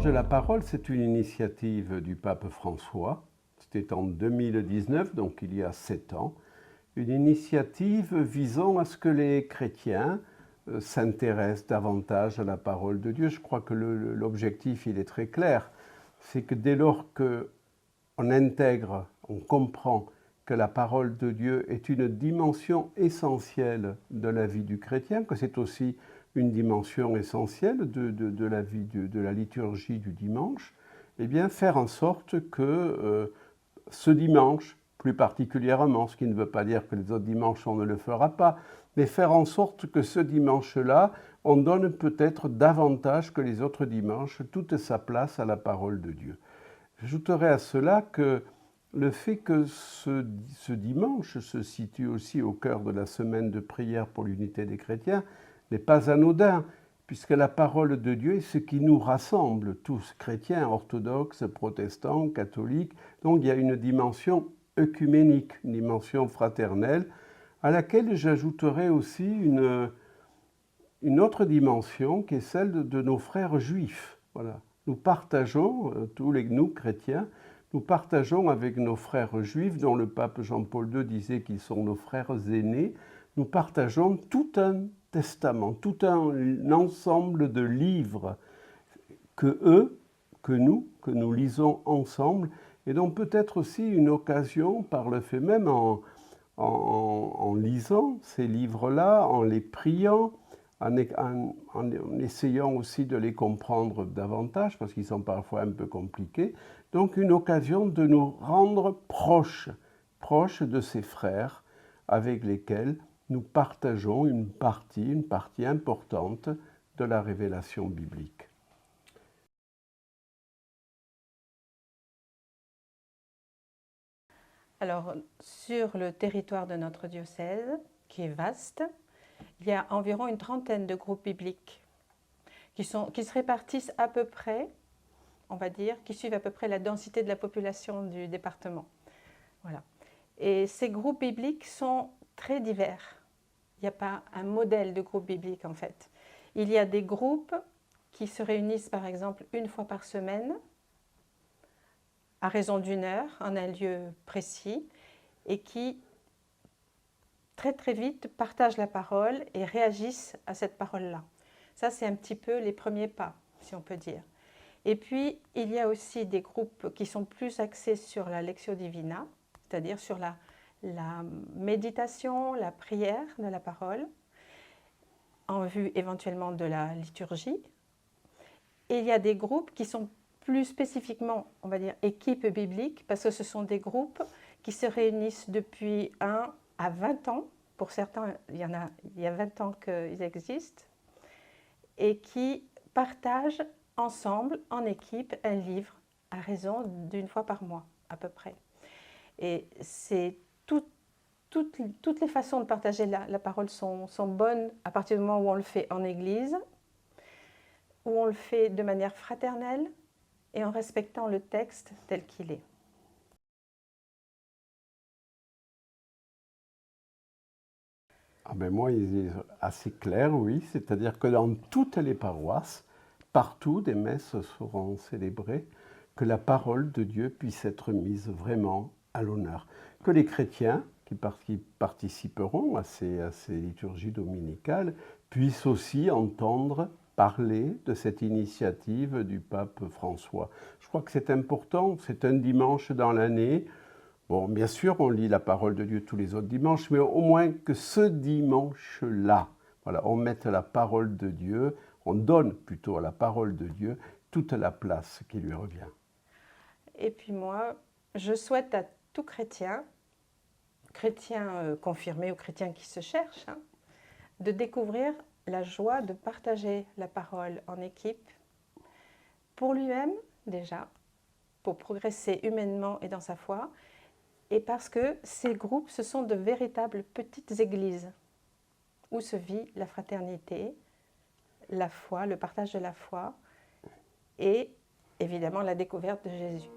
Dimanche de la Parole, c'est une initiative du pape François. C'était en 2019, donc il y a 7 ans. Une initiative visant à ce que les chrétiens s'intéressent davantage à la parole de Dieu. Je crois que l'objectif, il est très clair. C'est que dès lors qu'on intègre, on comprend que la parole de Dieu est une dimension essentielle de la vie du chrétien, que c'est aussi une dimension essentielle de la vie de la liturgie du dimanche, eh bien faire en sorte que ce dimanche, plus particulièrement, ce qui ne veut pas dire que les autres dimanches on ne le fera pas, mais faire en sorte que ce dimanche-là, on donne peut-être davantage que les autres dimanches toute sa place à la parole de Dieu. J'ajouterai à cela que le fait que ce dimanche se situe aussi au cœur de la semaine de prière pour l'unité des chrétiens n'est pas anodin, puisque la parole de Dieu est ce qui nous rassemble, tous chrétiens, orthodoxes, protestants, catholiques. Donc il y a une dimension œcuménique, une dimension fraternelle, à laquelle j'ajouterai aussi une autre dimension qui est celle de nos frères juifs. Voilà. Nous partageons, nous chrétiens, nous partageons avec nos frères juifs, dont le pape Jean-Paul II disait qu'ils sont nos frères aînés, nous partageons tout un testament, tout un ensemble de livres que nous lisons ensemble, et donc peut-être aussi une occasion, par le fait même, en lisant ces livres-là, en les priant, en essayant aussi de les comprendre davantage, parce qu'ils sont parfois un peu compliqués, donc une occasion de nous rendre proches de ces frères avec lesquels nous partageons une partie importante de la révélation biblique. Alors, sur le territoire de notre diocèse, qui est vaste, il y a environ une trentaine de groupes bibliques qui se répartissent à peu près, on va dire, qui suivent à peu près la densité de la population du département. Voilà. Et ces groupes bibliques sont très divers. Il n'y a pas un modèle de groupe biblique en fait. Il y a des groupes qui se réunissent par exemple une fois par semaine, à raison d'1 heure, en un lieu précis, et qui très très vite partagent la parole et réagissent à cette parole-là. Ça, c'est un petit peu les premiers pas, si on peut dire. Et puis, il y a aussi des groupes qui sont plus axés sur la Lectio Divina, c'est-à-dire sur la méditation, la prière de la parole, en vue éventuellement de la liturgie. Et il y a des groupes qui sont plus spécifiquement, on va dire, équipes bibliques, parce que ce sont des groupes qui se réunissent depuis 1 à 20 ans. Pour certains, il y a 20 ans qu'ils existent, et qui partagent ensemble, en équipe, un livre à raison d'1 fois par mois, à peu près. Et c'est toutes les façons de partager la parole sont bonnes à partir du moment où on le fait en église, où on le fait de manière fraternelle et en respectant le texte tel qu'il est. Ah ben moi, il est assez clair, oui. C'est-à-dire que dans toutes les paroisses, partout, des messes seront célébrées, que la parole de Dieu puisse être mise vraiment à l'honneur. Que les chrétiens qui participeront à ces liturgies dominicales puissent aussi entendre parler de cette initiative du pape François. Je crois que c'est important, c'est un dimanche dans l'année. Bon, bien sûr, on lit la parole de Dieu tous les autres dimanches, mais au moins que ce dimanche-là, voilà, on mette la parole de Dieu, on donne plutôt à la parole de Dieu toute la place qui lui revient. Et puis moi, je souhaite à tout chrétien confirmé ou chrétien qui se cherche, de découvrir la joie de partager la parole en équipe, pour lui-même déjà, pour progresser humainement et dans sa foi, et parce que ces groupes, ce sont de véritables petites églises où se vit la fraternité, la foi, le partage de la foi et évidemment la découverte de Jésus.